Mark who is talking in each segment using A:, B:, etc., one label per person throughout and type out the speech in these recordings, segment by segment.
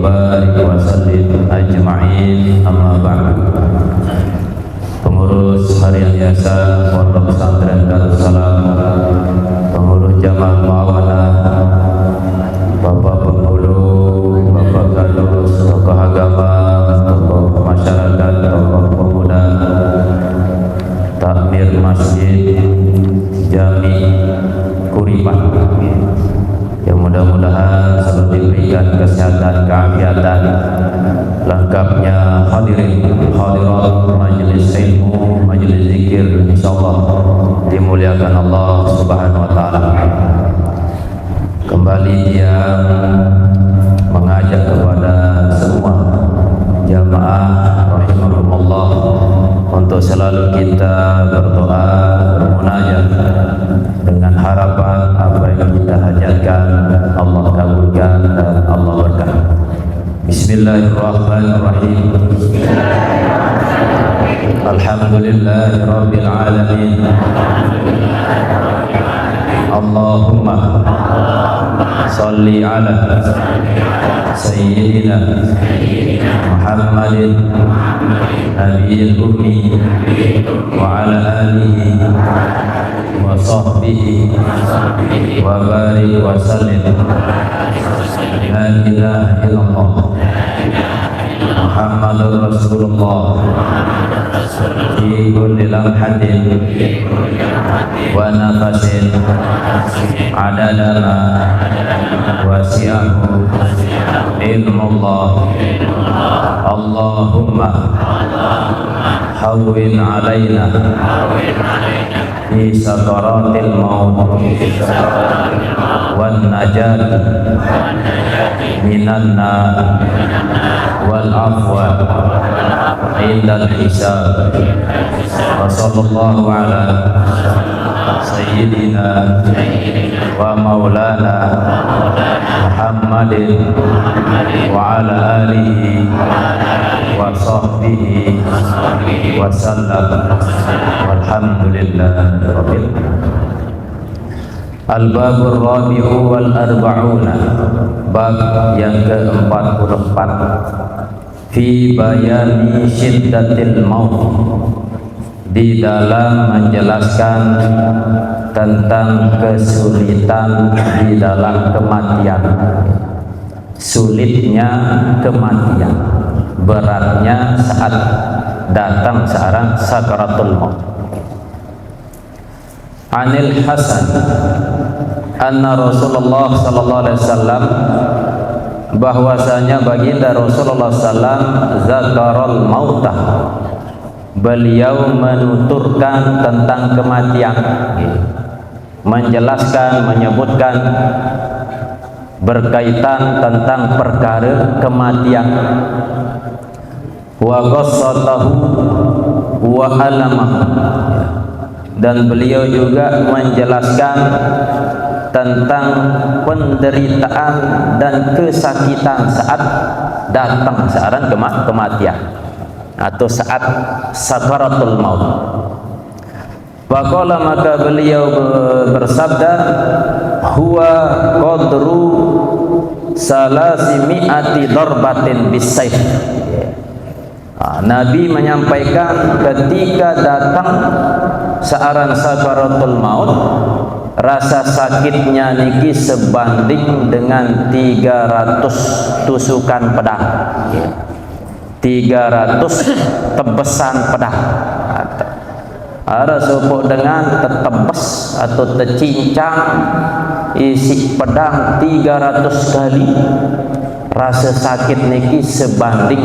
A: barik wa sallim ajma'in, amma ba'du. Pengurus Harian Yayasan Pondok Pesantren Darussalam, pengurus Jamaah Muawanah, Bapak penghulu, Bapak Kadus, tokoh agama, tokoh masyarakat, tokoh pemuda, takmir masjid, Jami Kuripan, yang mudah-mudahan selalu diberikan kesehatan, keafiatan, lengkapnya hadirin hadirat majelis ilmu, majelis zikir, insyaallah dimuliakan Allah Subhanahu wa taala. Kembali dia mengajak kepada semua jamaah rahimahumullah untuk selalu kita berdoa, bermunajat dengan harapan apa yang kita hajatkan Allah kabulkan dan Allah berkahi. Bismillahirrahmanirrahim. Alhamdulillahirabbil alamin. Allahumma salli ala sayyidina Muhammadin nabiyil ummi wa ala alihi wa sahbihi wa barik wa sallim. La ilaha illallah Muhammadur Rasulullah fi kulli lamhatin wa nafasin adada ma wasi'ahu ilmullah. Allahumma hawwin alaina fi sakaratil maut wan najat minan nar wal afwa indal hisab. Wa sallallahu ala sayyidina wa maulana Muhammadin wa ala alihi wa sahbihi wa sallam. Walhamdulillahi rabbil alamin. Al-babur rabi'u wal arba'una, bab yang ke-44, fi bayani syiddatil maut, di dalam menjelaskan tentang kesulitan di dalam kematian, sulitnya kematian, beratnya saat datang seorang sakaratul maut. Anil Hasan anna Rasulullah sallallahu alaihi wasallam, bahwasanya baginda Rasulullah sallam zakarul mautah, beliau menuturkan tentang kematian, menjelaskan, menyebutkan berkaitan tentang perkara kematian. Wa qassatahu wa alamahu, dan beliau juga menjelaskan tentang penderitaan dan kesakitan saat datang seorang kematian atau saat sakaratul maut. Faqala, maka beliau bersabda, huwa qadru salasimi'ati darbatin bisayf. Nabi menyampaikan ketika datang seorang sakaratul maut, rasa sakitnya niki sebanding dengan 300 tusukan pedang, 300 tebesan pedang. Ada supuk dengan tetebes atau tercincang isi pedang 300 kali. Rasa sakit niki sebanding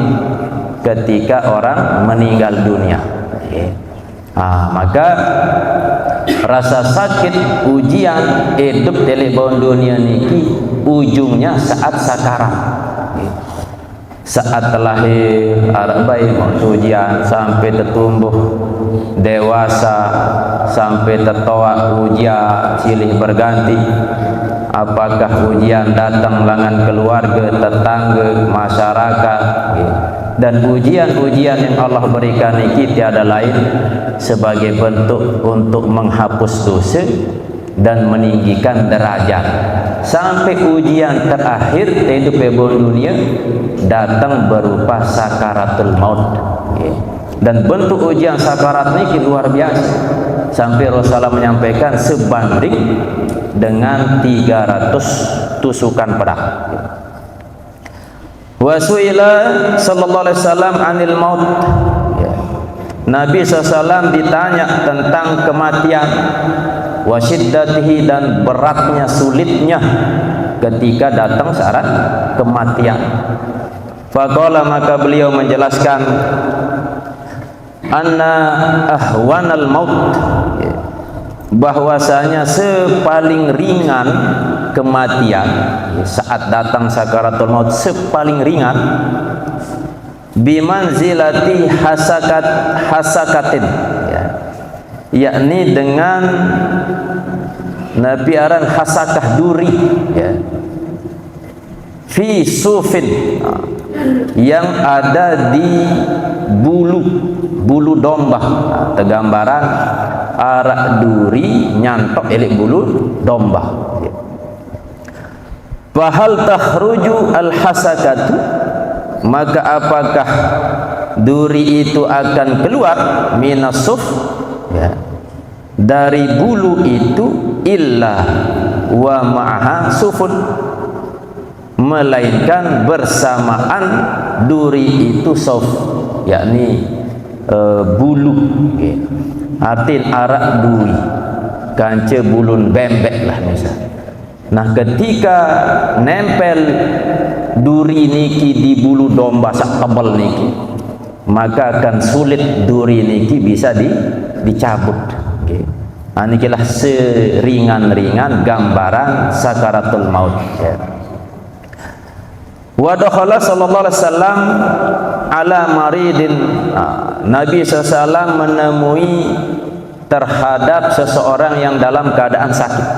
A: ketika orang meninggal dunia. Maka rasa sakit ujian hidup telefon dunia niki ujungnya saat sakarat, saat terlahir bayi ujian sampai tertumbuh dewasa, sampai tertoa ujian silih berganti. Apakah ujian datang lengan keluarga, tetangga, masyarakat, dan ujian-ujian yang Allah berikan ini tiada lain sebagai bentuk untuk menghapus dosa dan meninggikan derajat sampai ujian terakhir yaitu pebon dunia datang berupa sakaratul maut. Dan bentuk ujian sakarat ini luar biasa sampai Rasulullah menyampaikan sebanding dengan 300 tusukan pedang. Wasuila sallallahu alaihi wasallam anil maut. Nabi SAW ditanya tentang kematian, wasyiddatihi, dan beratnya, sulitnya ketika datang syarat kematian. Faqala, maka beliau menjelaskan, anna ahwanal maut, bahwasanya sepaling ringan kematian saat datang sakaratul maut, sepaling ringan, bimanzilati hasakatin, yakni dengan Nabi aran hasakah duri, fi sufin, yang ada di bulu domba. Tegambaran arak duri nyantok elik bulu domba. Fahal tahruju al hasakatu, maka apakah duri itu akan keluar minasuf, dari bulu itu, illa wa ma'aha sufun, melainkan bersamaan duri itu suf, yakni bulu, artin arak duri kance bulun bembek lah misal. Nah, ketika nempel duri niki di bulu domba sak tebal niki, maka akan sulit duri niki bisa dicabut. Nah, nikilah seringan-ringan gambaran sakaratul maut. Wa dakhala sallallahu alaihi wasallam ala maridin. Nabi SAW menemui terhadap seseorang yang dalam keadaan sakit.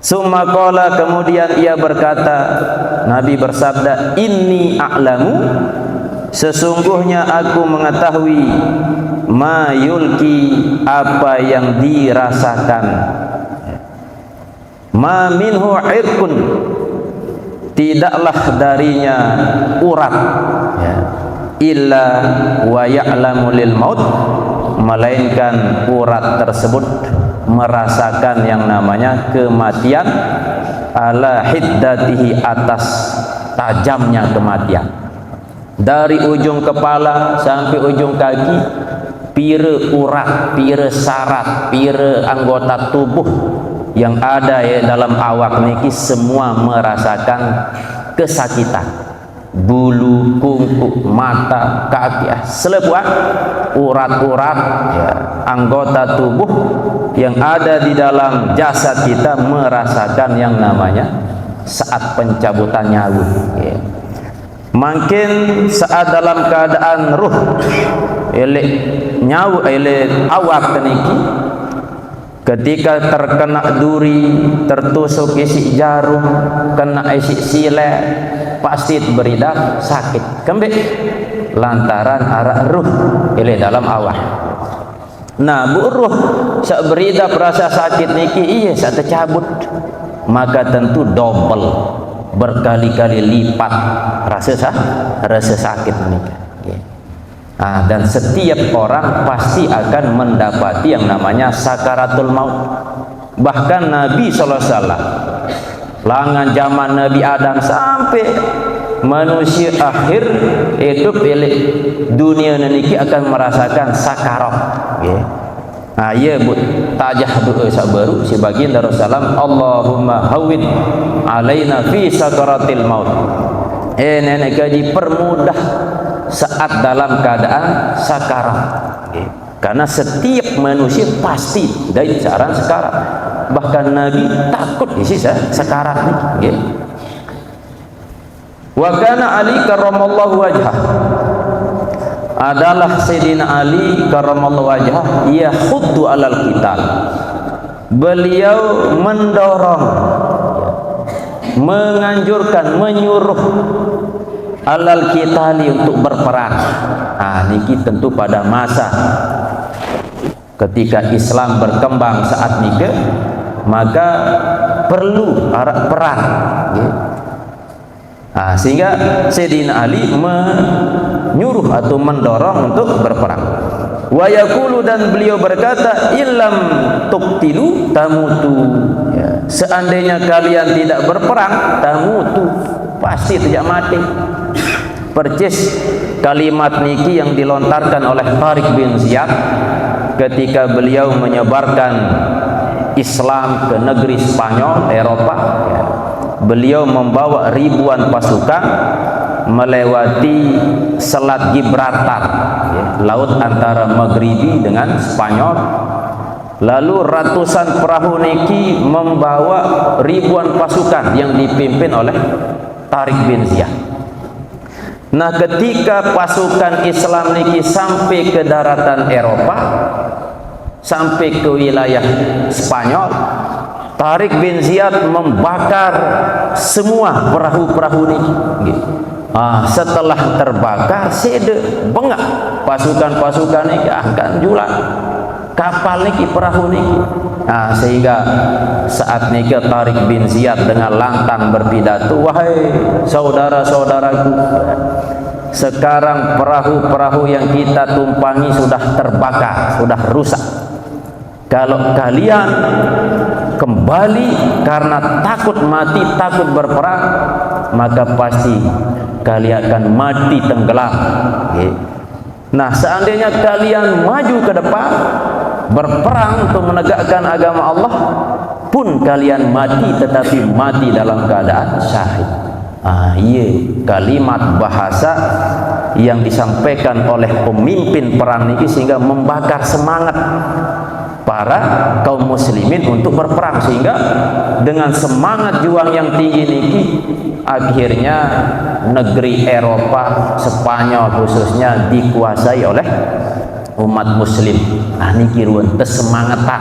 A: Summa qala, kemudian ia berkata, Nabi bersabda, inni a'lamu, sesungguhnya aku mengetahui, ma yulki, apa yang dirasakan, ma minhu irkun, tidaklah darinya urat, illa wa ya'lamu lil maut, melainkan urat tersebut merasakan yang namanya kematian, ala hiddatihi, atas tajamnya kematian. Dari ujung kepala sampai ujung kaki, pire urat, pire saraf, pire anggota tubuh yang ada dalam awak niki semua merasakan kesakitan. Bulu, kuku, mata, kaki, selebuah urat-urat, anggota tubuh yang ada di dalam jasad kita merasakan yang namanya saat pencabutan nyawa. Makin saat dalam keadaan ruh nyawa awak niki, ketika terkena duri, tertusuk isi jarum, kena isi sile, pasti beridak sakit kembali lantaran arah ruh dalam awak. Nah, bu ruh sak beridak rasa sakit niki iya sak tercabut, maka tentu double, berkali-kali lipat rasa sakit niki. Dan setiap orang pasti akan mendapati yang namanya sakaratul maut. Bahkan Nabi SAW, langan zaman Nabi Adam sampai manusia akhir hidup dunia niki akan merasakan sakarat. Ya bu tajah doa sabaru sebagian dari Rasulullah, Allahumma hawwin alaina fi sakaratil maut. Nenek gaji permudah saat dalam keadaan sakarat. Karena setiap manusia pasti dari cara sekarat. Bahkan Nabi takut isi sekarat ni. Wa kana Ali karramallahu wajhah, adalah Sayyidina Ali karramallahu wajhah, ia khuddu alal qital, beliau mendorong, menganjurkan, menyuruh alal qitali, untuk berperang. Niki tentu pada masa ketika Islam berkembang saat itu, maka perlu perang, ya. Sehingga Sayyidina Ali menyuruh atau mendorong untuk berperang. Wa yaqulu, dan beliau berkata, illam tuqtilu tamutu, ya. Seandainya kalian tidak berperang, tamutu, pasti tidak mati. Percis kalimat niki yang dilontarkan oleh Tariq bin Ziyad ketika beliau menyebarkan Islam ke negeri Spanyol, Eropa, ya. Beliau membawa ribuan pasukan melewati Selat Gibraltar, ya, laut antara Maghribi dengan Spanyol. Lalu ratusan perahu niki membawa ribuan pasukan yang dipimpin oleh Tariq bin Ziyad. Nah, ketika pasukan Islam niki sampai ke daratan Eropa, sampai ke wilayah Spanyol, Tariq bin Ziyad membakar semua perahu-perahu niki. Setelah terbakar, sede bengak pasukan-pasukan niki akan julat kapal niki, perahu niki. Sehingga saat niki Tariq bin Ziyad dengan lantang berpidato, wahai saudara-saudaraku, sekarang perahu-perahu yang kita tumpangi sudah terbakar, sudah rusak. Kalau kalian kembali karena takut mati, takut berperang, maka pasti kalian akan mati tenggelam. Nah, seandainya kalian maju ke depan berperang untuk menegakkan agama Allah, pun kalian mati, tetapi mati dalam keadaan syahid. Iya kalimat bahasa yang disampaikan oleh pemimpin perang ini, sehingga membakar semangat para kaum muslimin untuk berperang, sehingga dengan semangat juang yang tinggi niki akhirnya negeri Eropa, Spanyol khususnya, dikuasai oleh umat muslim. Niki ruan tersemangatan,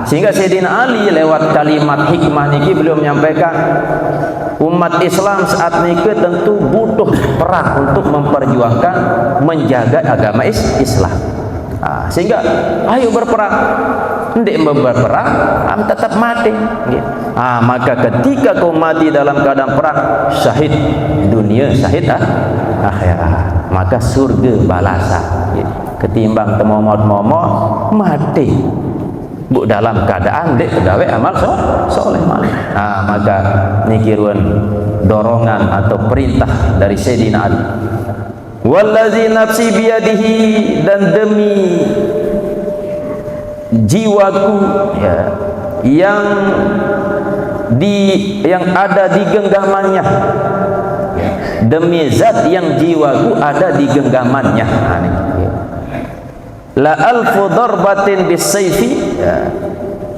A: sehingga Sayyidina Ali lewat kalimat hikmah niki beliau menyampaikan, umat Islam saat niki tentu butuh perang untuk memperjuangkan, menjaga agama Islam. Sehingga ayo berperang, hendak berperang tetap mati. Maka ketika kau mati dalam keadaan perang, syahid dunia, syahid akhirat, maka surga balasan. Ketimbang temomot-momot mati bu dalam keadaan dek gawe amal soleh. Maka niki ruan dorongan atau perintah dari Sayyidina Ali, wallazi nafsi biyadihi, dan demi jiwaku, ya, yang ada di genggamannya, demi zat yang jiwaku ada di genggamannya. La alfu darbatin bisayfi, ya,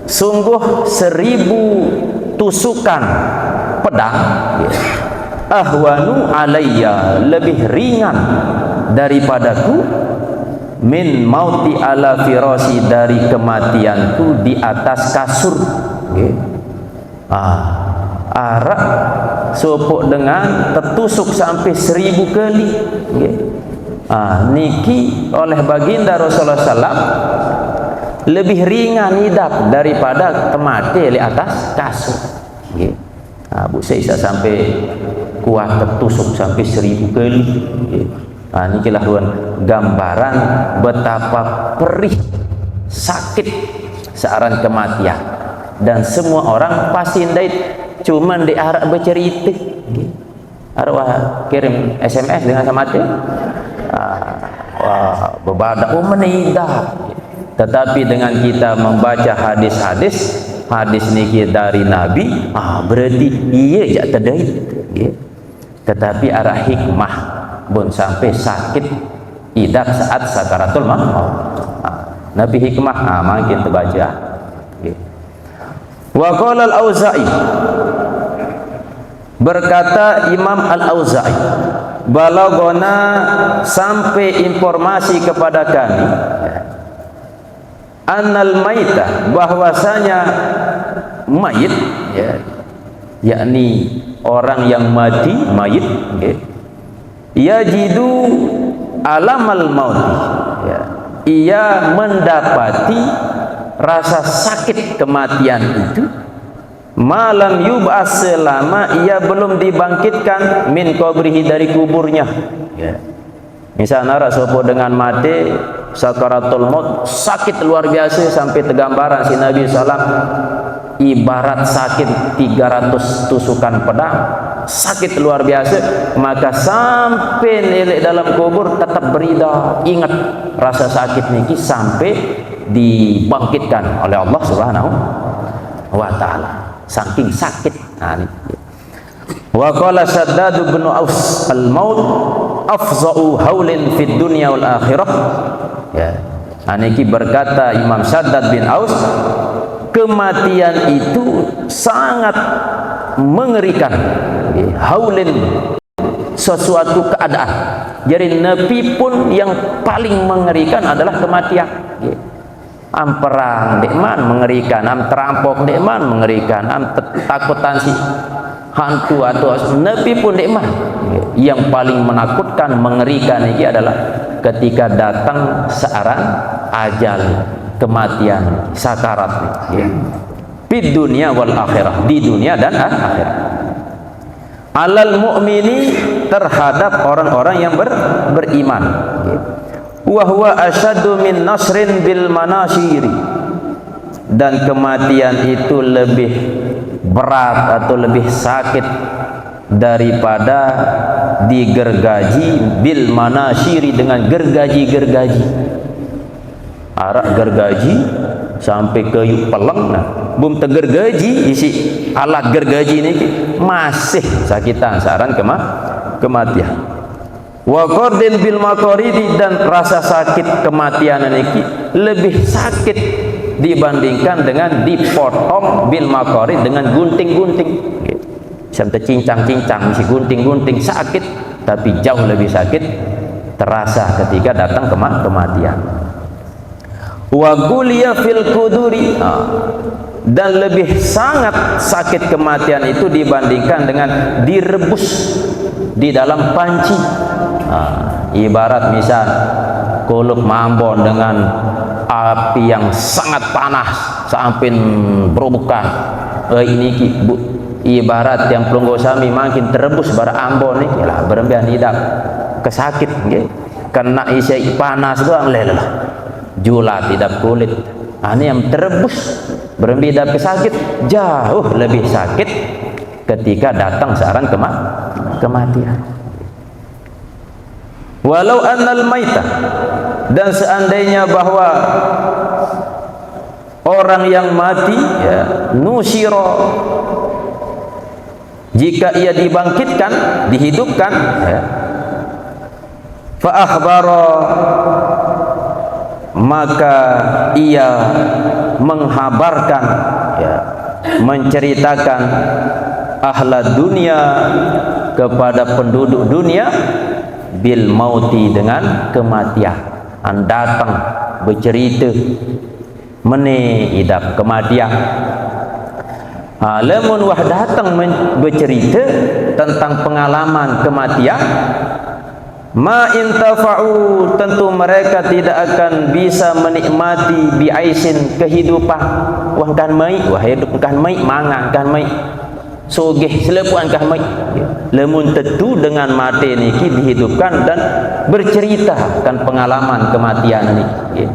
A: sungguh 1000 tusukan pedang, ya, ahwanu alayya, lebih ringan daripadaku, min mauti ala firasi, dari kematianku di atas kasur. Arak sopok dengan tertusuk sampai 1000 kali. Niki oleh baginda Rasulullah SAW lebih ringan hidup daripada kemati di atas kasur. Bu Sa'isa sampai kuat tertusuk sampai 1000 kali. Nikilah ruan gambaran betapa perih, sakit searan kematian, dan semua orang pasti ndait cuman diarak bercerita. Arwah kirim SMS dengan mati, bebadak menidap. Tetapi dengan kita membaca hadis niki dari Nabi, berarti iya jak terdait. Tetapi arah hikmah pun sampai sakit idak saat sakaratul maut. Nabi hikmah makin terbaca. Wa qala al-Auza'i, berkata Imam Al-Auza'i, balagona, sampai informasi kepada kami, annal maita, bahwasanya mayit, ya, yakni orang yang mati, mayit, yajidu alamal maut, ya, ia mendapati rasa sakit kematian itu malam yub'as, selama ia belum dibangkitkan min qabrihi, dari kuburnya. Ya. Misalnya rasopo dengan mati sakaratul maut, sakit luar biasa sampai tergambaran si Nabi SAW ibarat sakit 300 tusukan pedang, sakit luar biasa, maka sampai nelek dalam kubur tetap berida, ingat rasa sakit niki sampai dibangkitkan oleh Allah Subhanahu wa taala. Saking sakit. Nah, wa qala Shaddad bin Aus, al-maut afza'u haulin fid dunya wal akhirah. Ya. Aniki berkata Imam Shaddad bin Aus, kematian itu sangat mengerikan. Haulin, sesuatu keadaan. Jadi Nabi pun yang paling mengerikan adalah kematian. Am perang dekman mengerikan, am terampok dekman mengerikan, am takutan si hantu atau Nabi pun dekman. Yang paling menakutkan, mengerikan ini adalah ketika datang searan ajal, kematian, sakarat. Di dunia wal akhirah, di dunia dan akhirat. Alal mu'mini, terhadap orang-orang yang beriman. Wa huwa asyaddu min nasrin bil manasiri, dan kematian itu lebih berat atau lebih sakit daripada digergaji bil manasiri, dengan gergaji-gergaji. Arak gergaji sampai ke peleng, nah bum tergergaji isi alat gergaji ini masih sakitan saran kematian. Wa qardin bil maqaridi, dan rasa sakit kematian ini lebih sakit dibandingkan dengan dipotong bil maqarid, dengan gunting-gunting. Sampai cincang-cincang, misi gunting-gunting, sakit, tapi jauh lebih sakit terasa ketika datang kematian. Wa guliya fil quduri, dan lebih sangat sakit kematian itu dibandingkan dengan direbus di dalam panci. Ibarat misal kulup mambon dengan api yang sangat panas sampai berubukan. Ini bu, ibarat yang pelunggu sami makin terebus bara ambon ni lah berembian hidup kesakit, kena isi panas doang lelah julat hidup kulit. Ini yang terebus berembi hidup kesakit, jauh lebih sakit ketika datang searan kematian. Walau annal maita, dan seandainya bahwa orang yang mati, ya, nusyira, jika ia dibangkitkan, dihidupkan, ya, fa akhbara, maka ia menghabarkan, ya, menceritakan ahla dunia, kepada penduduk dunia, bil mauti, dengan kematian. Datang bercerita mene idap kematian. Lamun wah datang bercerita tentang pengalaman kematian, ma intafa'u, tentu mereka tidak akan bisa menikmati biaisin, kehidupan. Wah kan mai, wah hidup kan mai, mangan kan mai, sogeh selepuan kan mai. Lemun tentu dengan mati niki dihidupkan dan berceritakan pengalaman kematian niki.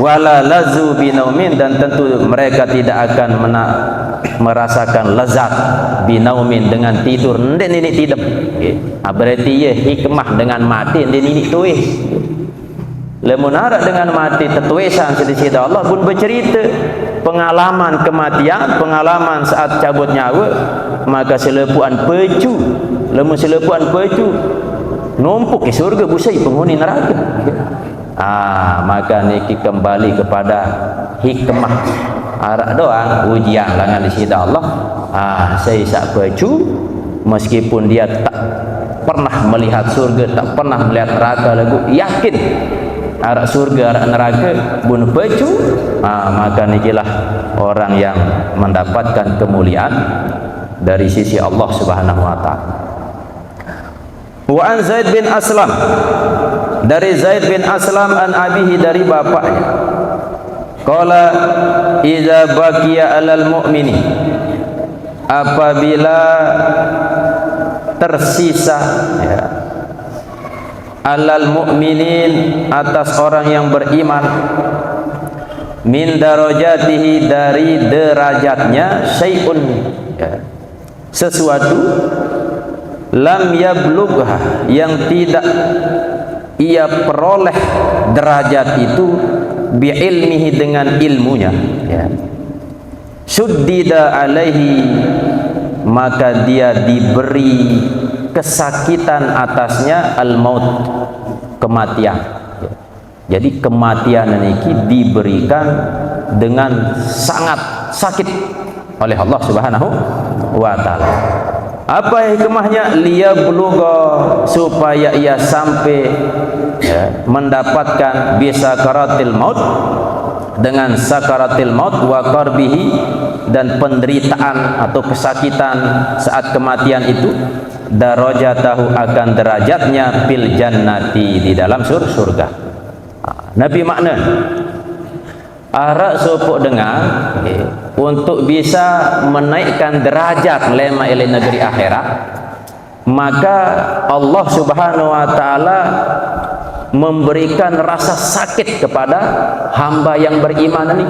A: Wala lazu binaumin, dan tentu mereka tidak akan merasakan lezat binaumin, dengan tidur. Ndek ini tidur. Berarti ya hikmah dengan mati ndek ini tuih. Lemun harap dengan mati tetuisan sedikit Allah pun bercerita pengalaman kematian, pengalaman saat cabut nyawa, maka selepuan peju. Lemun selepuan peju numpuk ke surga busai penghuni neraka. Maka niki kembali kepada hikmah. Arak doang ujian langan di sisi Allah. Saya sak peju, meskipun dia tak pernah melihat surga, tak pernah melihat neraka, lagu yakin arak surga, arak neraka bun peju, maka nikilah orang yang mendapatkan kemuliaan dari sisi Allah Subhanahu wa taala. Wa an Zaid bin Aslam dari Zaid bin Aslam an abihi, dari bapaknya, qala idza baqiya alal mu'mini, apabila tersisa ya, alal mu'minin, atas orang yang beriman, min darajatihi, dari derajatnya, syai'un ya, sesuatu, lam yablugha, yang tidak ia peroleh derajat itu, bi'ilmihi, dengan ilmunya ya, suddida alaihi, maka dia diberi kesakitan atasnya, al-maut, kematian ya. Jadi kematian niki diberikan dengan sangat sakit oleh Allah Subhanahu wa taala. Apa hikmahnya? Liyabluga, supaya ia sampai ya, mendapatkan bisakaratil maut, dengan sakaratil maut, wa qarbihi, dan penderitaan atau kesakitan saat kematian itu, darajatahu, akan derajatnya, fil jannati, di dalam surga. Nabi makna arak sopok dengar untuk bisa menaikkan derajat lema ila negeri akhirat, maka Allah Subhanahu wa taala memberikan rasa sakit kepada hamba yang beriman ini.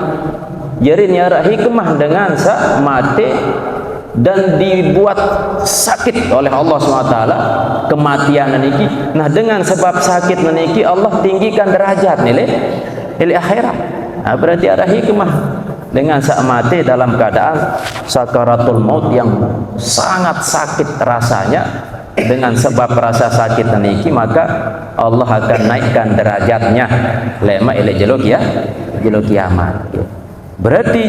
A: Jadi nyara hikmah dengan mati dan dibuat sakit oleh Allah SWT kematian niki. Nah, dengan sebab sakit niki Allah tinggikan derajat nilai akhirat. Nah, berarti ada hikmah dengan saat mati dalam keadaan sakaratul maut yang sangat sakit rasanya. Dengan sebab rasa sakit niki, maka Allah akan naikkan derajatnya lema ila jaluk kiamat. Berarti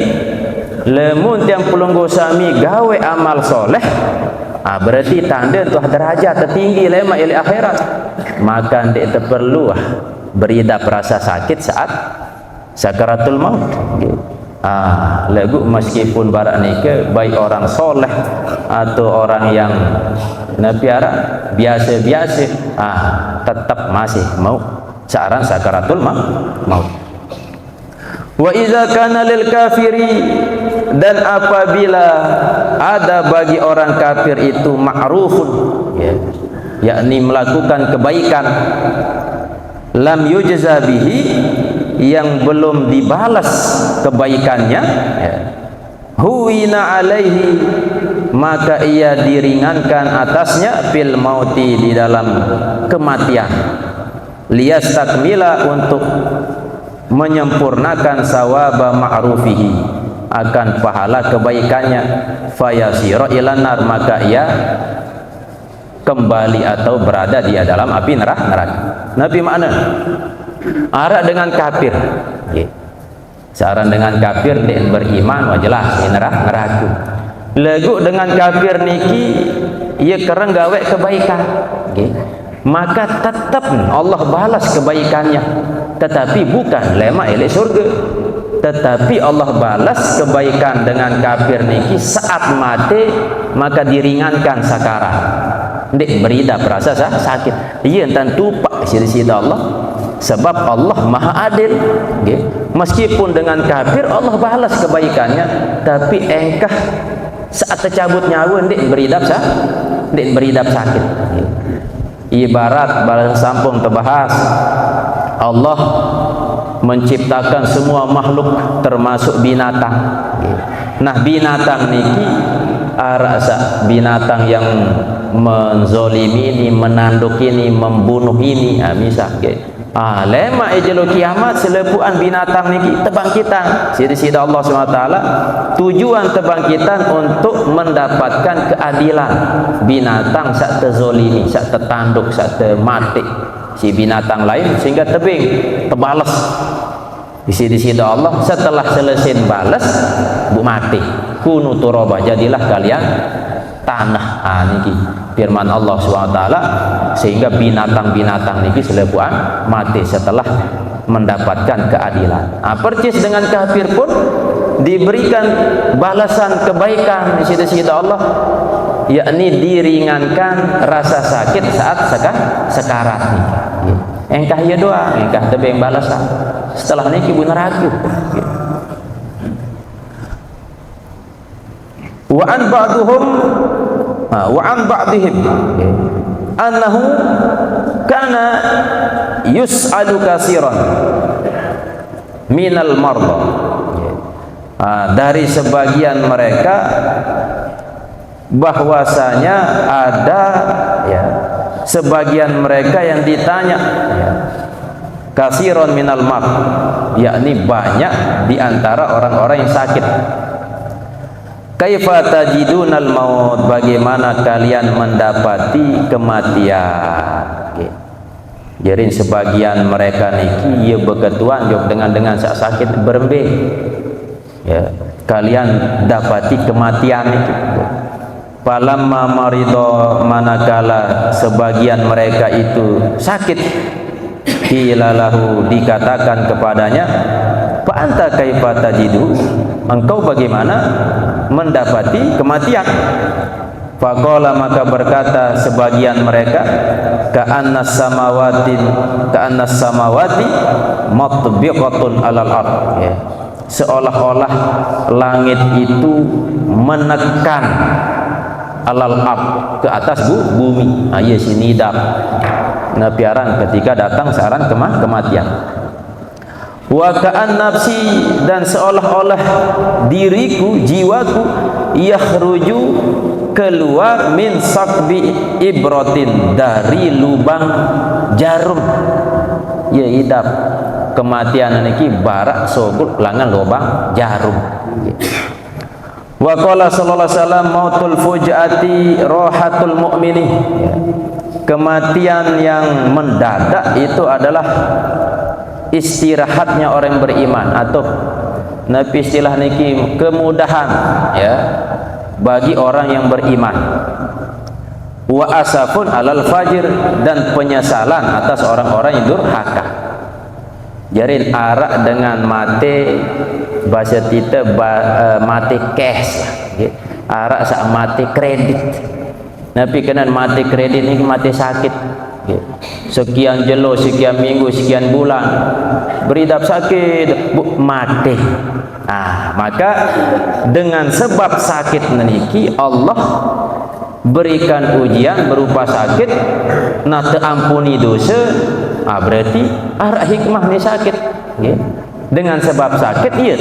A: lemun tiang pulunggu sami gawe amal soleh, berarti tanda tuh derajat tertinggi lema ila akhirat. Maka tidak perlu beridap rasa sakit saat sakaratul maut. Lagu meskipun barak nike baik orang soleh atau orang yang nabiara biasa-biasa, tetap masih mau saran sakaratul maut. Wa idza kana lil kafiri, dan apabila ada bagi orang kafir itu ma'rufun ya, yakni melakukan kebaikan, lam yujza bihi, yang belum dibalas kebaikannya ya, huwina alaihi, maka ia diringankan atasnya, fil mauti, di dalam kematian, liyastakmila, untuk menyempurnakan sawaba ma'rufihi, akan pahala kebaikannya, fayasira ilan nar, maka ia kembali atau berada di dalam api neraka. Nabi makna arak dengan kafir okay. Saran dengan kafir dia beriman, jelas ini neraka. Lagu dengan kafir niki ia kereng gawe kebaikan okay. Maka tetap Allah balas kebaikannya, tetapi bukan lema elek surga, tetapi Allah balas kebaikan dengan kafir niki saat mati, maka diringankan sakarat, ndik beridap rasa sakit. Ia tentu pak sida Allah, sebab Allah maha adil okay. Meskipun dengan kafir Allah balas kebaikannya, tapi engkah saat tercabut nyawa ndik beridap sakit okay. Ibarat balas sampung terbahas, Allah menciptakan semua makhluk termasuk binatang okay. Nah binatang niki rasa binatang yang menzolimi ini, menanduk ini, membunuh ini, misal okay. Lema ejelo kiamat selepuan binatang niki tebangkitan sida Allah SWT. Tujuan tebangkitan untuk mendapatkan keadilan binatang sak terzolimi, sak tertanduk, sak termati si binatang lain, sehingga tebing terbalas di sida Allah. Setelah selesai balas bu mati, kunu turaba, jadilah kalian tanah. Niki firman Allah SWT, sehingga binatang-binatang niki selepuan mati setelah mendapatkan keadilan. Percis dengan kafir pun diberikan balasan kebaikan di sida Allah, yakni diringankan rasa sakit saat sekarat niki. engkah ya doa engkah tebeng balasan setelah niki bener aku wa an ba'dihim annahu kana yus'alu katsiran minal marda. Dari sebagian mereka bahwasanya ada ya sebagian mereka yang ditanya ya, katsiran minal mard, yakni banyak di antara orang-orang yang sakit. Kaifa tajidunal maut, bagaimana kalian mendapati kematian. Jadi sebagian mereka niki ya beketuan jog dengan sakit berembe. Ya, kalian dapati kematian itu. Falamma marido, manakala sebagian mereka itu sakit, qilalahu, dikatakan kepadanya, fa anta kaifa tajidu, engkau bagaimana mendapati kematian. Faqala, maka berkata sebagian mereka, ka'annas samawati matbiqatun alal ard, ya, seolah-olah langit itu menekan alal ard, ke atas bumi. Iya sini dak nabiaran ketika datang saran kematian. Wa ka'an nafsi, dan seolah-olah diriku, jiwaku, yakhruju, keluar, min sakbi ibratin, dari lubang jarum. Ya idap kematian niki barak sogul langan lubang jarum. Wa qala sallallahu alaihi wasallam, mautul fujaati rohatul mu'mini, kematian yang mendadak itu adalah istirahatnya orang beriman, atau nabi istilah niki kemudahan ya bagi orang yang beriman. Wa asafun alal fajir, dan penyesalan atas orang-orang yang durhaka. Jarin arak dengan mate bahasa kita mate cash ya. Arak sak mate kredit. Nabi kenan mate kredit ini mate sakit ya. Sekian jelo, sekian minggu, sekian bulan beridap sakit mate. Maka dengan sebab sakit meniki Allah berikan ujian berupa sakit, nah terampuni dosa. Berarti arah hikmah ni sakit ya. Dengan sebab sakit ia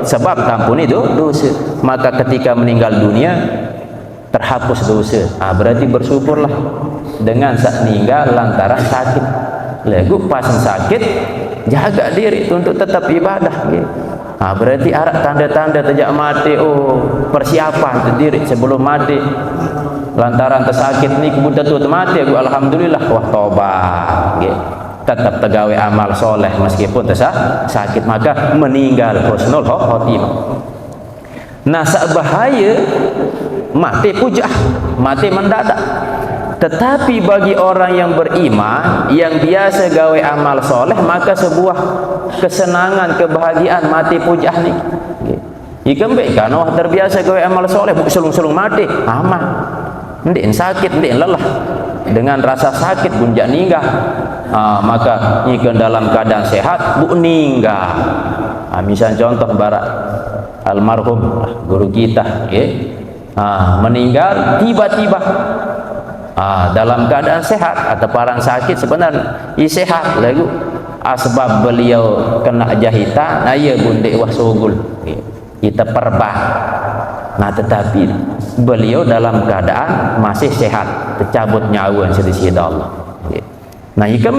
A: sebab tampuni dosa, maka ketika meninggal dunia terhapus dosa. Berarti bersyukurlah dengan meninggal lantaran sakit. Lagu pas sakit jaga diri untuk tetap ibadah ya. Berarti arah tanda-tanda sejak mati, persiapan sendiri sebelum mati. Lantaran tersakit ni kemudian tu mati, alhamdulillah, wah tobat ya. Tetap tegawe amal soleh meskipun sakit, maka meninggal husnul khotimah. Nah, bahaya mati pujah, mati mendadak. Tetapi bagi orang yang beriman, yang biasa gawe amal soleh, maka sebuah kesenangan, kebahagiaan mati pujah ni. Ikan baik kan, wah terbiasa gawe amal soleh, selung-selung mati, aman. Ndek sakit, ndek lelah. Dengan rasa sakit gunjak ninggah. Maka ikan dalam keadaan sehat bu ninggah. Misal contoh barak almarhum guru kita ya, meninggal tiba-tiba dalam keadaan sehat, atau parang sakit sebenarnya sehat lagu asbab beliau kena jahitan, ya bundek wah sogul ya. Kita perbah. Nah, tetapi beliau dalam keadaan masih sehat, tercabut nyawa sedisi Allah ya. Nah, ikan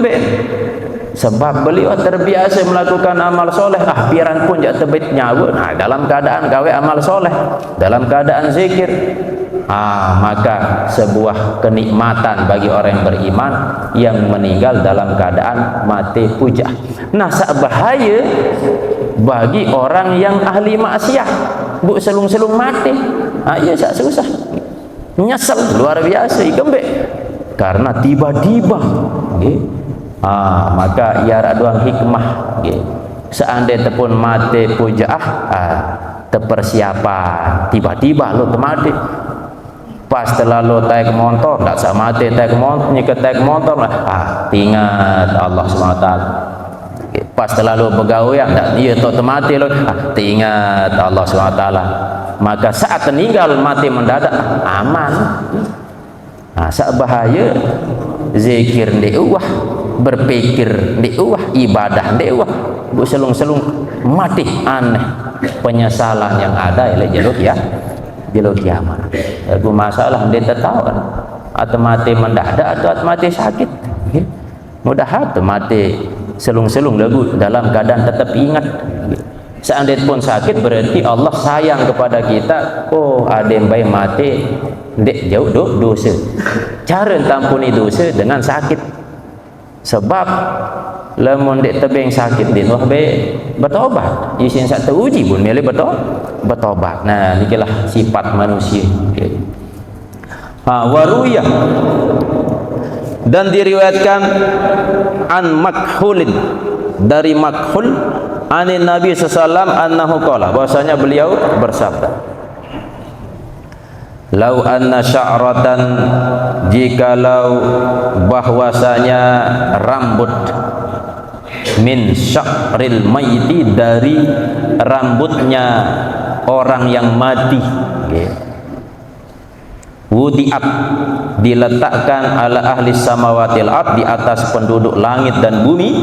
A: sebab beliau terbiasa melakukan amal soleh, piran pun jak tebit nyawa. Nah, dalam keadaan gawe amal soleh, dalam keadaan zikir, maka sebuah kenikmatan bagi orang yang beriman yang meninggal dalam keadaan mati pujah. Nah, bahaya bagi orang yang ahli maksiat, bu selung-selung mati, iya sak susah, nyesel luar biasa ikan karena tiba-tiba maka ya doang hikmah seandainya pun mati pujaah terpersiapan, tiba-tiba lo mati pas terlalu taik motor tak sama mati taik motor ni ke taik motor ingat Allah SWT. Pas terlalu bergaul tak dia tak mati lo ingat Allah SWT. Maka saat meninggal mati mendadak aman. Saat bahaya zikir di uwah, berpikir di uwah, ibadah di uwah, bu selung-selung mati aneh, penyesalan yang ada ialah jalur kiamat. Aku masalah dia tak tahu atau mati mendadak atau mati sakit. Mudah atau mati selung-selung lagu dalam keadaan tetap ingat. Seandainya pun sakit berarti Allah sayang kepada kita. Oh, ada yang baik mati dek jauh dosa. Cara tampuni dosa dengan sakit. Sebab lamun dek tebing sakit di noh be bertobat. Isin sak teruji pun milih bertobat. Nah, inilah sifat manusia. Waruyah dan diriwayatkan an Makhulin dari Makhul anin Nabi sallallahu annahu qala bahwasanya beliau bersabda lau anna sya'ratan jikalau bahwasanya rambut min sya'ril maiti dari rambutnya orang yang mati wudi'at diletakkan ala ahli samawatil ard di atas penduduk langit dan bumi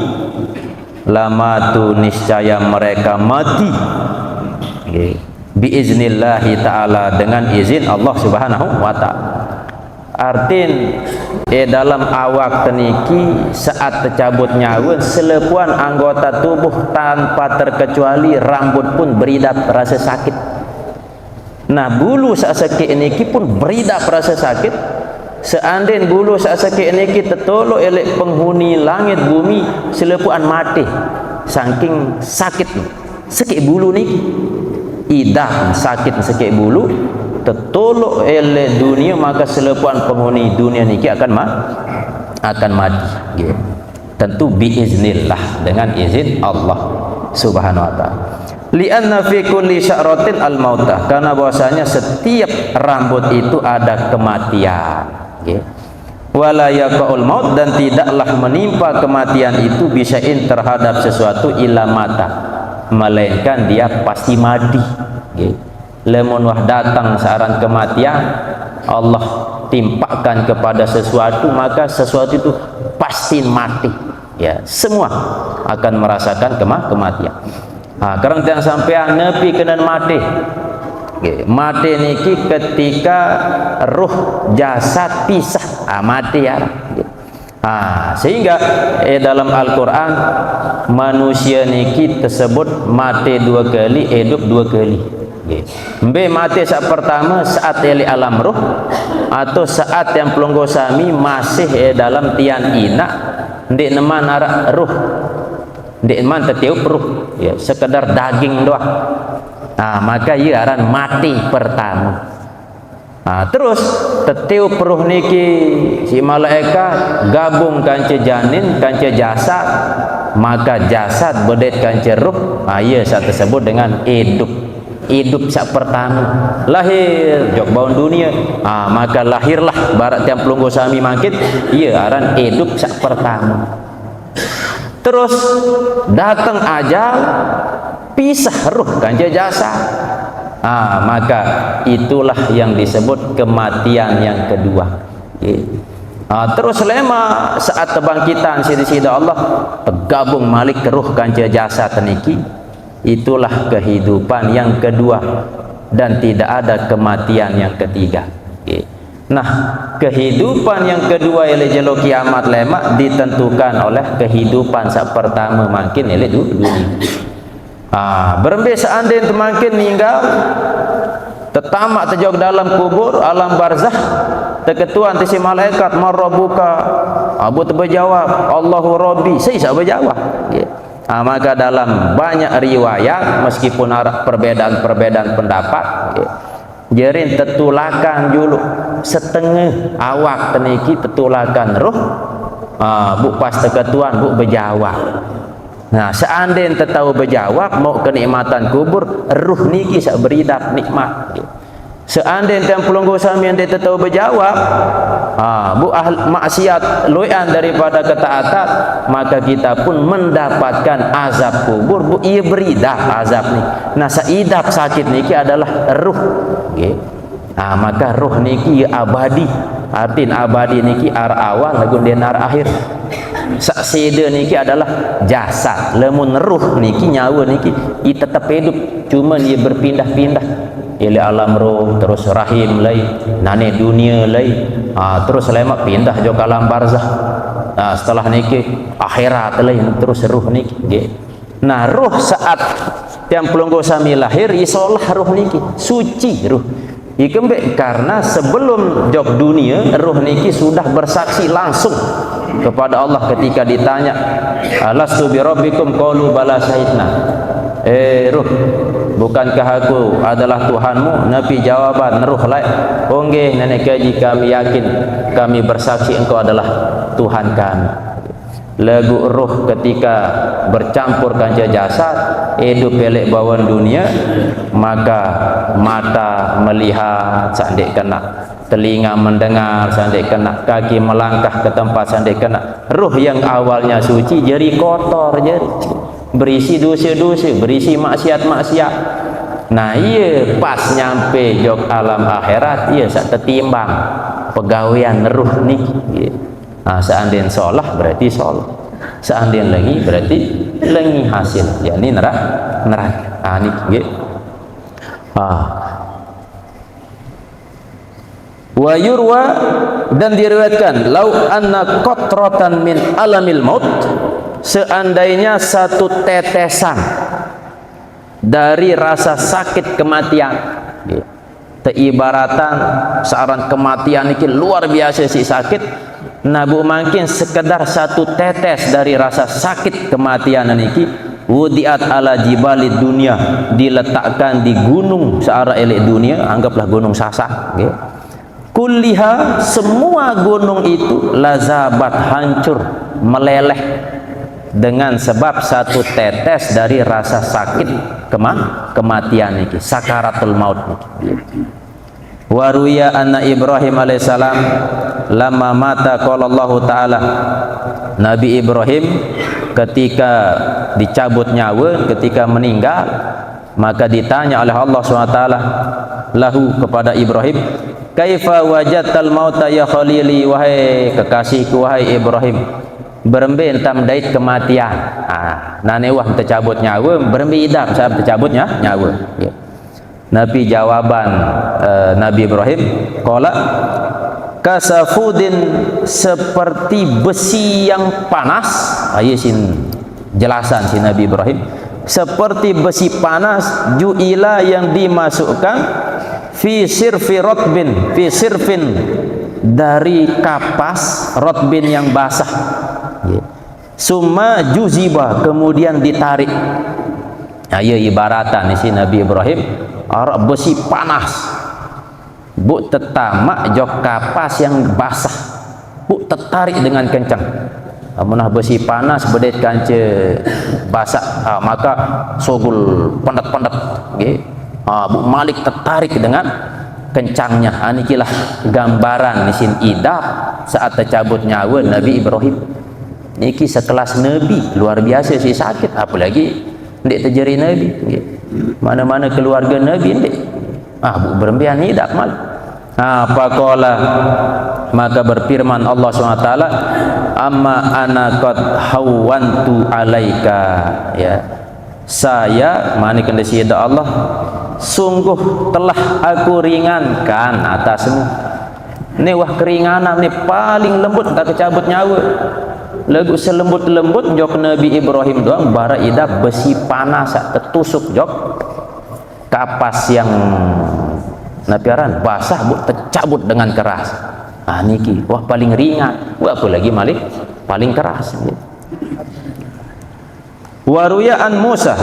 A: lamatu niscaya mereka mati biiznillahi ta'ala dengan izin Allah subhanahu wa ta'ala. Artin dalam awak teniki saat tercabut nyawa selepuan anggota tubuh tanpa terkecuali rambut pun beridap rasa sakit. Nah, bulu sak sakit niki pun beridap rasa sakit. Seandainya bulu sak sakit niki tertolok elek penghuni langit bumi selepuan mati saking sakit bulu niki idah sakit sakit bulu tertolok elek dunia maka selepuan penghuni dunia niki akan mati tentu biiznillah dengan izin Allah subhanahu wa ta'ala. Lianna fi kulli sya'ratin al-mautah, karena bahwasanya setiap rambut itu ada kematian. Wala yaqaul maut, dan tidaklah menimpa kematian itu bisain terhadap sesuatu illa mata, melainkan dia pasti mati. Lamun wah datang searan kematian Allah timpakan kepada sesuatu, maka sesuatu itu pasti mati. Ya, semua akan merasakan kematian. Karang tiang sampean nepi kena mati. Mati niki ketika ruh jasad pisah, mati ya. Sehingga dalam Al-Quran manusia niki tersebut mati 2 kali, hidup 2 kali. Mbe mati saat pertama saat eli alam ruh, atau saat yang pelonggosami masih dalam tian ina ndek neman arak ruh, ndek neman tetiup ruh, ya sekedar daging doang. Maka ia aran mati pertama. Terus tetiup ruh niki si malaikat gabung kanca janin kanca jasad, maka jasad bedet kanca ruh. Ia saat tersebut dengan hidup sak pertama lahir jok baun dunia. Maka lahirlah barat tiang pelunggu sami mangkit, ia aran hidup sak pertama. Terus datang ajal, pisah ruh kanca jasad. Maka itulah yang disebut kematian yang kedua. Terus lema saat kebangkitan sida-sida Allah tergabung malik ke ruh kanca jasad niki, itulah kehidupan yang kedua, dan tidak ada kematian yang ketiga. Nah, kehidupan yang kedua ialah jelo kiamat lemak ditentukan oleh kehidupan sak pertama makin ialah dunia. Berembe seandainya makin meninggal tetamak terjauh dalam kubur alam barzah, terketuan tisi malaikat marrabuka, abu terjawab Allahu Rabbi, saya berjawab. Maka dalam banyak riwayat meskipun ada perbedaan pendapat, jerin tetulakan dulu setengah awak teniki tetulakan ruh, bu pas terketuan bu berjawab. Nah, seandainya tahu berjawab mau kenikmatan kubur, ruh niki sak beridap nikmat. Seandainya yang pelunggu sami yang dia tahu berjawab, bu maksiat loyan daripada ketaatan, maka kita pun mendapatkan azab kubur. Bu ia beridap azab ni. Nah, saidap sakit niki adalah ruh. Okay. Maka ruh niki abadi. Artin abadi niki ar awal lagun dia nar akhir. Saksida niki adalah jasad. Lemun ruh niki nyawa niki ia tetap hidup, cuma ia berpindah-pindah. Ia alam roh, terus rahim lai, nane dunia lai, terus lemak pindah jo alam barzah. Setelah niki akhirat lai, terus ruh niki. Nah, ruh saat yang pelunggu sami lahir isolah ruh niki suci ruh. Ikembek karena sebelum jok dunia ruh niki sudah bersaksi langsung kepada Allah ketika ditanya, alastu bi rabbikum qalu bala syahidna. Ruh, bukankah aku adalah Tuhanmu? Nabi jawaban ruh lain, onge nenek kaji kami yakin, kami bersaksi engkau adalah Tuhan kami. Lagu ruh ketika bercampur kanca jasad, hidup pelek bawan dunia, maka mata melihat sandek kena, telinga mendengar sandek kena, kaki melangkah ke tempat sandek kena. Ruh yang awalnya suci jadi kotor, jadi berisi dosa-dosa, berisi maksiat-maksiat. Nah, ia pas nyampe jok alam akhirat, ia sak tertimbang pegawaian ruh ni. Seandainya solah berarti solah, seandainya lengi berarti lengi hasil, yakni neraka. Ni wa yurwa, dan diriwayatkan lau anna qatratan min alamil maut, seandainya satu tetesan dari rasa sakit kematian, teibaratan searan kematian ini luar biasa si sakit. Nabu mungkin sekedar satu tetes dari rasa sakit kematian ini wudiat ala jibalid dunia, diletakkan di gunung searah elek dunia, anggaplah gunung Sasak. Kulliha, semua gunung itu lazabat, hancur, meleleh dengan sebab satu tetes dari rasa sakit kematian ini, sakaratul maut. Waruya anna Ibrahim alaihissalam lama mata qala Allah taala, Nabi Ibrahim ketika dicabut nyawa, ketika meninggal, maka ditanya oleh Allah SWT lahu kepada Ibrahim, kaifa wajadtal mauta ya khalili, wahai kekasihku, wahai Ibrahim, berembe entam dait kematian. Nane wah tercabut nyawa, berembe idam saat tercabutnya nyawa. Nabi jawaban Nabi Ibrahim, qala kasafudin, seperti besi yang panas. Sin jelasan si Nabi Ibrahim, seperti besi panas, ju'ila yang dimasukkan, fi sirfi rotbin, fi sirfin, dari kapas rotbin yang basah. Summa juziba, kemudian ditarik. Ibaratan si Nabi Ibrahim, besi panas, bu tetamak jok kapas yang basah, bu tertarik dengan kencang. Amunah besi panas bedet kanca basah, maka sogul pendet-pendet. Bu Malik tertarik dengan kencangnya. Anikilah gambaran nisin idap saat tercabut nyawa Nabi Ibrahim. Niki sekelas Nabi, luar biasa si sakit, apalagi ndek terjadi Nabi. Mana-mana keluarga Nabi ndek. Bu berembian idap mal. Faqala, maka berfirman Allah SWT, amma ana qad hawantu alaika, saya manik kendesi Allah, sungguh telah aku ringankan atasmu. Ini wah keringanan ni paling lembut tak kecabut nyawa. Lagu selembut-lembut jok Nabi Ibrahim doang, bara idap besi panas tertusuk jok kapas yang napiaran basah, bu tercabut dengan keras. Niki wah paling ringan, wah apa lagi malik paling keras. Waruya an Musa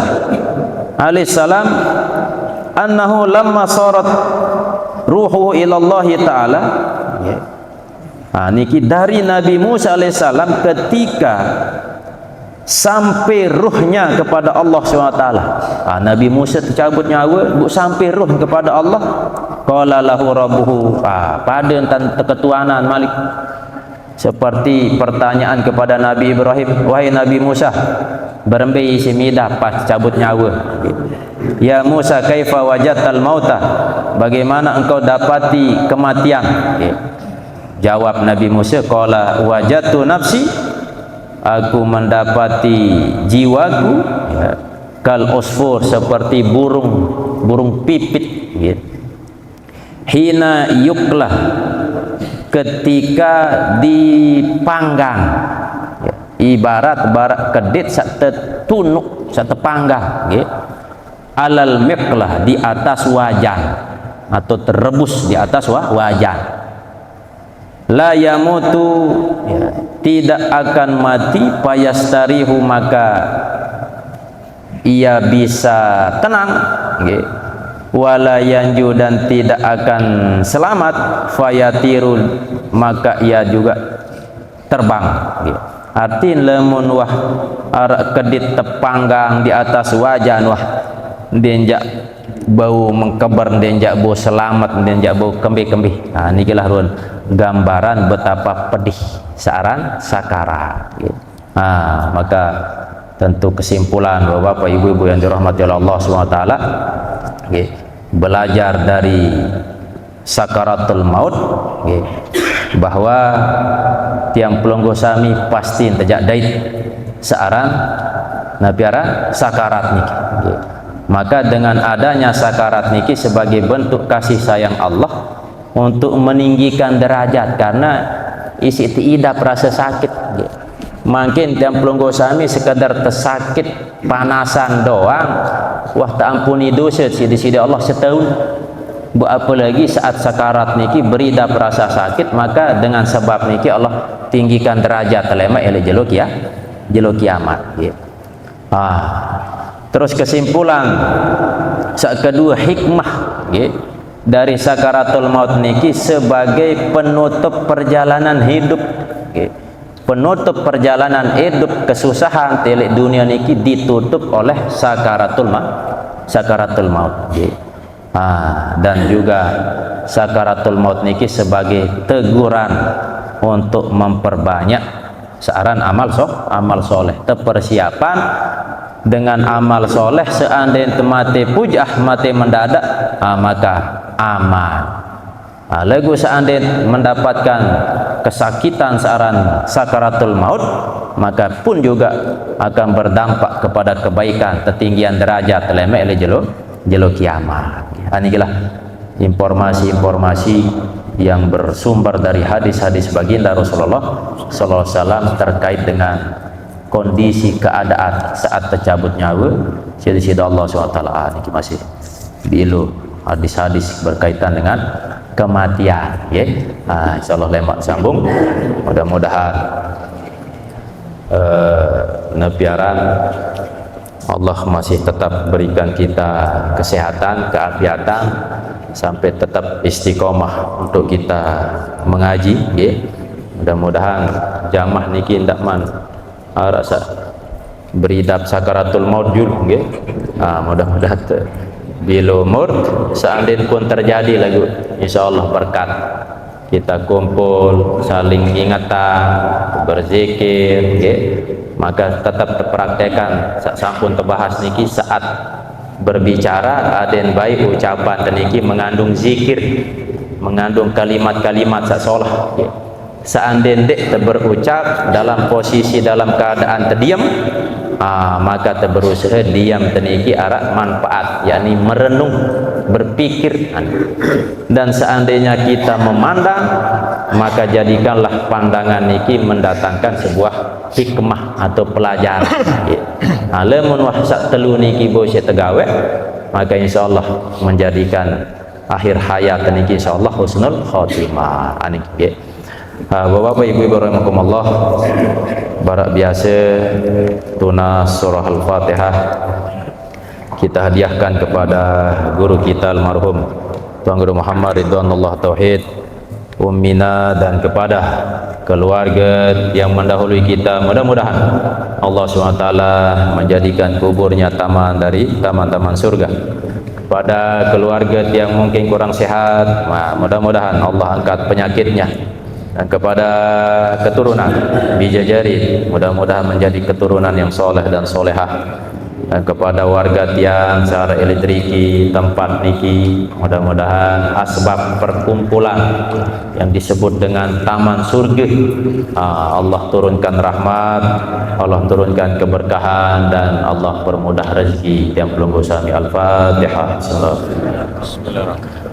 A: alaihissalam annahu lamma sarat ruhuhu ilallahi ta'ala. Niki dari Nabi Musa alaihissalam ketika sampai ruhnya kepada Allah SWT. Nabi Musa tercabut nyawa, bu sampai ruh kepada Allah. qala lahu rabbuhu, pada tentang ketuanan Malik, seperti pertanyaan kepada Nabi Ibrahim, wahai Nabi Musa, berembai simidah pas cabut nyawa. Ya Musa, kaifa wajadtal mauta, bagaimana engkau dapati kematian? Jawab Nabi Musa, qala wajadtu nafsi, aku mendapati jiwaku kal usfur, seperti burung pipit, hina yuklah, ketika dipanggang, ibarat kedit sak tetunuk, sak tepanggang, alal miqlah, di atas wajan atau terebus di atas wajan. La yamutu, tidak akan mati, payastarihu, maka ia bisa tenang, wala yanju, dan tidak akan selamat, fayatiru, maka ia juga terbang. Arti lemun wah arak kedit tepanggang di atas wajan, wah denjak bau mengkebar, denjak bau selamat, denjak bau kembi-kembi. Nah nikilah run gambaran betapa pedih searan sakarat. Maka tentu kesimpulan Bapak Ibu yang dirahmati oleh Allah SWT, belajar dari sakaratul maut, bahwa tiang pelonggo sami pasti terjak dait searan nabiara sakarat niki. Maka dengan adanya sakarat niki sebagai bentuk kasih sayang Allah untuk meninggikan derajat, karena isi tiidap rasa sakit. Makin tiang pelonggo sami sekadar tersakit panasan doang, wah tak ampuni dosa sidi-sidi Allah setahun. Bu apalagi saat sakarat niki beridap rasa sakit, maka dengan sebab niki Allah tinggikan derajat lema ele jeluk kiamat. Terus kesimpulan sak kedua, hikmah dari sakaratul maut niki sebagai penutup perjalanan hidup. Penutup perjalanan hidup kesusahan telik dunia niki ditutup oleh sakaratul maut. Dan juga sakaratul maut niki sebagai teguran untuk memperbanyak searan amal soleh, persiapan dengan amal soleh. Seandainya mati pujah, mati mendadak, maka aman. Lagu seandainya mendapatkan kesakitan searan sakaratul maut, maka pun juga akan berdampak kepada kebaikan, ketinggian derajat lemek le jelo kiamat. Inilah informasi-informasi yang bersumber dari hadis-hadis baginda Rasulullah sallallahu alaihi wasallam terkait dengan kondisi keadaan saat tercabut nyawa sida Allah SWT. Ini masih bilu hadis-hadis berkaitan dengan kematian, insyaallah lemak sambung. Mudah-mudahan nepiaran Allah masih tetap berikan kita kesehatan, keafiatan, sampai tetap istiqomah untuk kita mengaji. Mudah-mudahan jamah niki ndak man rasa beridap sakaratul maut jul. Mudah-mudahan bila umur seandainya pun terjadi lagu, insyaallah berkat kita kumpul saling ingatan, berzikir, maka tetap terpraktekan sampun terbahas niki saat berbicara ada yang baik ucapan niki mengandung zikir, mengandung kalimat-kalimat sasolah. Seandainya berucap dalam posisi dalam keadaan terdiam, maka berusaha diam teniki arah manfaat, yakni merenung, berpikir. Dan seandainya kita memandang, maka jadikanlah pandangan niki mendatangkan sebuah hikmah atau pelajaran. Lamun wahsak telu niki bose tegawe, maka insyaallah menjadikan akhir hayat niki insyaallah husnul khotimah. Aniki Bapak Ibu rahimakumullah, barak biasa tunas surah Al-Fatihah kita hadiahkan kepada guru kita almarhum Tuan Guru Muhammad Ridwanullah Tauhid Ummina, dan kepada keluarga yang mendahului kita. Mudah-mudahan Allah SWT menjadikan kuburnya taman dari taman-taman surga. kepada keluarga yang mungkin kurang sehat, mudah-mudahan Allah angkat penyakitnya. Dan kepada keturunan bijajari, mudah-mudahan menjadi keturunan yang soleh dan solehah. Dan kepada warga tiang secara elektriki tempat niki, mudah-mudahan asbab perkumpulan yang disebut dengan taman surga, Allah turunkan rahmat, Allah turunkan keberkahan, dan Allah permudah rezeki yang belum bersami. Al-Fatihah. Bismillahirrahmanirrahim.